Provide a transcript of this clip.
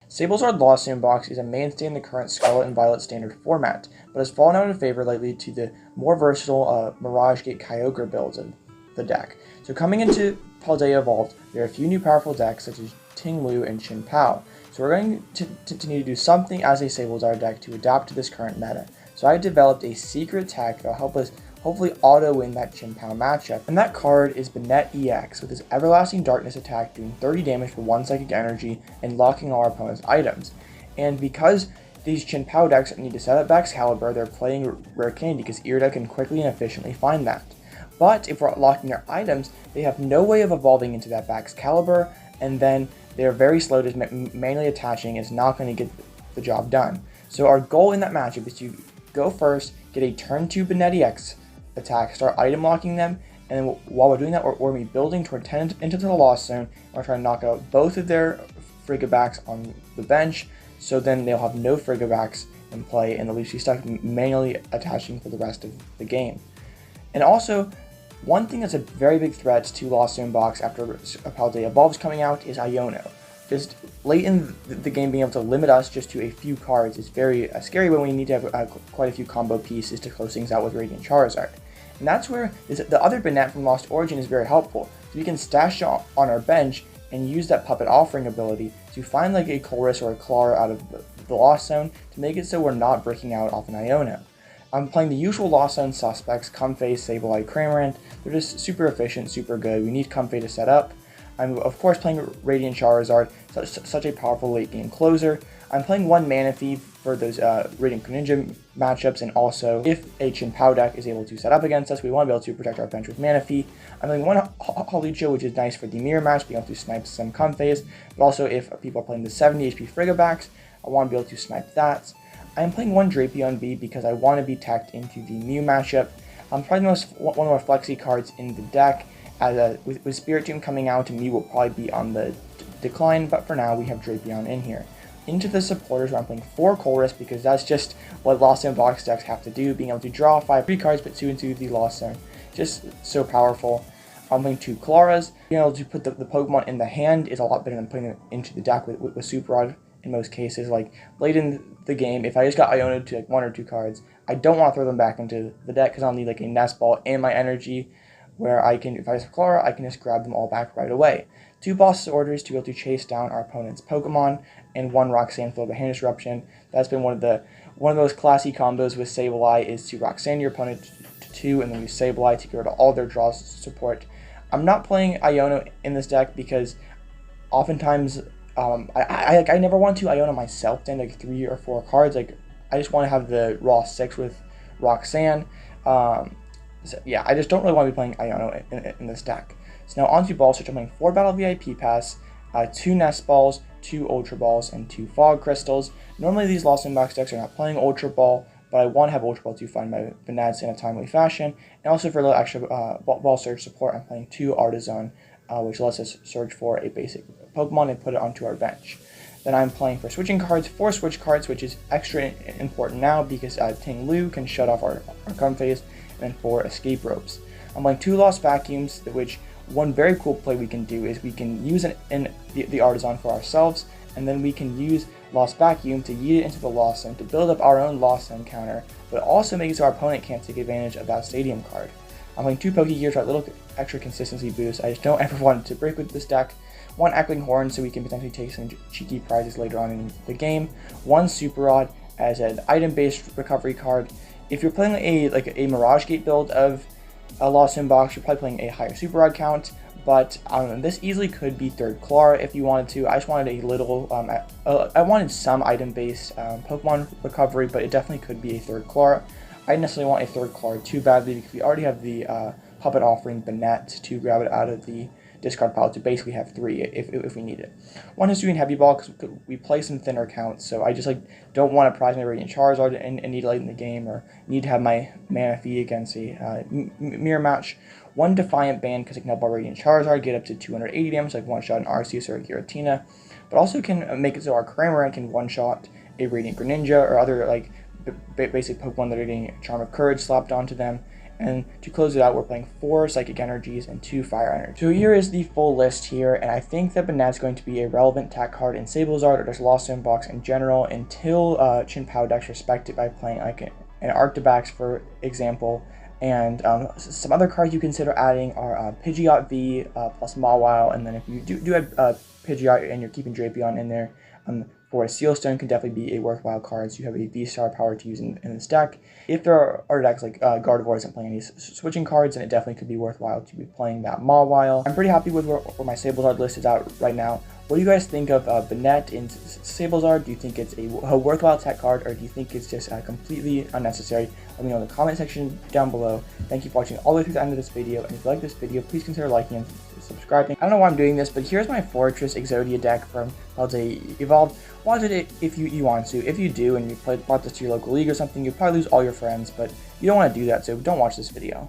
Sablezard Lost Sandbox is a mainstay in the current Scarlet and Violet standard format, but has fallen out of favor lately to the more versatile Mirage Gate Kyogre builds of the deck. So coming into Paldea Evolved, there are a few new powerful decks such as Ting Lu and Chin Pao. So we're going to need to do something as a Sablezard deck to adapt to this current meta. So I developed a secret tech that will help us hopefully auto-win that Chin Pao matchup. And that card is Banette EX, with his Everlasting Darkness attack doing 30 damage for 1 psychic energy and locking all our opponent's items. And because these Chin Pao decks need to set up Baxcalibur, they're playing Rare Candy because Irida can quickly and efficiently find that. But if we're locking their items, they have no way of evolving into that Baxcalibur, and then they're very slow to manually attaching. Is not going to get the job done. So our goal in that matchup is to go first, get a turn 2 Banette EX attack, start item locking them, and then while we're doing that, we're going to be building toward 10 into the Lost Zone, and we're trying to knock out both of their Frigabacks on the bench, so then they'll have no Frigabacks in play, and they'll be stuck manually attaching for the rest of the game. And also, one thing that's a very big threat to Lost Zone Box after Paldea Evolves coming out is Iono. Just late in the game, being able to limit us just to a few cards is very scary when we need to have quite a few combo pieces to close things out with Radiant Charizard. And that's where the other Banette from Lost Origin is very helpful. So we can stash it on our bench and use that Puppet Offering ability to find like a Chorus or a Clara out of the Lost Zone to make it so we're not breaking out off an Iono. I'm playing the usual Lost Zone suspects, Comfey, Sableye, Cramorant. They're just super efficient, super good. We need Comfey to set up. I'm of course playing Radiant Charizard, such a powerful late game closer. I'm playing one Manaphy for those Radiant Greninja matchups, and also if a Chin Pao deck is able to set up against us, we want to be able to protect our bench with Manaphy. I'm playing one Hawlucha, which is nice for the mirror match, being able to snipe some Comfeys, but also if people are playing the 70 HP Frigabacks, I want to be able to snipe that. I am playing one Drapion B because I want to be tacked into the Mew matchup. I'm probably one of the more flexy cards in the deck. With Spirit Tomb coming out, Mew will probably be on the decline, but for now we have Drapion in here. Into the supporters, where I'm playing 4 Chorus because that's just what Lost Zone Box decks have to do, being able to draw 5 free cards but 2 into the Lost Zone. Just so powerful. I'm playing 2 Claras. Being able to put the Pokemon in the hand is a lot better than putting it into the deck with Super Rod in most cases. Like late in the game, if I just got Iono to like 1 or 2 cards, I don't want to throw them back into the deck because I'll need like a Nest Ball and my energy, where I can, if I just Clara, I can just grab them all back right away. 2 Boss Orders to be able to chase down our opponent's Pokemon, and 1 Roxanne followed by Hand Disruption. That's been one of those classy combos with Sableye, is to Roxanne your opponent to 2, and then use Sableye to get rid of all their draw support. I'm not playing Iono in this deck because oftentimes I never want to Iono myself then like 3 or 4 cards. Like I just want to have the raw 6 with Roxanne. So yeah, I just don't really want to be playing Iono in this deck. So now on to Ball Search. I'm playing 4 Battle VIP Pass, 2 Nest Balls, 2 Ultra Balls, and 2 Fog Crystals. Normally these Lost in Box decks are not playing Ultra Ball, but I want to have Ultra Ball to find my Banettes in a timely fashion. And also for a little extra Ball Search support, I'm playing 2 Artisan, which lets us search for a basic Pokemon and put it onto our bench. Then I'm playing for switching cards, 4 Switch cards, which is extra important now because Ting Lu can shut off our Comfeys, and then 4 Escape Ropes. I'm playing 2 Lost Vacuums, which one very cool play we can do is we can use the Artisan for ourselves, and then we can use Lost Vacuum to yeet it into the Lost Zone to build up our own Lost Zone counter, but also make it so our opponent can't take advantage of that Stadium card. I'm playing 2 Pokegears for a little extra consistency boost. I just don't ever want to break with this deck. 1 Echoing Horn so we can potentially take some cheeky prizes later on in the game. 1 Super Rod as an item-based recovery card. If you're playing a Mirage Gate build of a Lost in Box, you're probably playing a higher Super Rod count, but this easily could be 3rd Clara if you wanted to. I just wanted a little, I wanted some item-based Pokemon recovery, but it definitely could be a 3rd Clara. I didn't necessarily want a 3rd Clara too badly because we already have the Puppet Offering Banette to grab it out of the discard pile to basically have 3 if we need it. 1 Hisuian Heavy Ball because we play some thinner counts, so I just don't want to prize my Radiant Charizard and need late in the game, or need to have my Manaphy against a mirror match. 1 Defiant Band because it can help our Radiant Charizard get up to 280 damage, like one-shot an Arceus or a Giratina, but also can make it so our Cramorant can one-shot a Radiant Greninja or other basic Pokemon that are getting Charm of Courage slapped onto them. And to close it out, we're playing 4 Psychic Energies and 2 Fire Energies. So here is the full list here, and I think that Banette's going to be a relevant attack card in Sablezard or just Lost Stone box in general until Chin Pao decks respect it by playing like an Arctibax, for example. And some other cards you consider adding are Pidgeot V plus Mawile, and then if you do have Pidgeot and you're keeping Drapion in there, for a Sealstone can definitely be a worthwhile card, so you have a V-Star power to use in this deck. If there are decks like Gardevoir isn't playing any switching cards, then it definitely could be worthwhile to be playing that Mawile. I'm pretty happy with where my Sablezard list is out right now. What do you guys think of Banette in Sablezard? Do you think it's a worthwhile tech card, or do you think it's just completely unnecessary? Let me know in the comment section down below. Thank you for watching all the way through the end of this video, and if you like this video, please consider liking and subscribing. I don't know why I'm doing this, but here's my Fortress Exodia deck from Paldea Evolved. Watch it if you want to. If you do and you brought this to your local league or something, you'd probably lose all your friends, but you don't want to do that, so don't watch this video.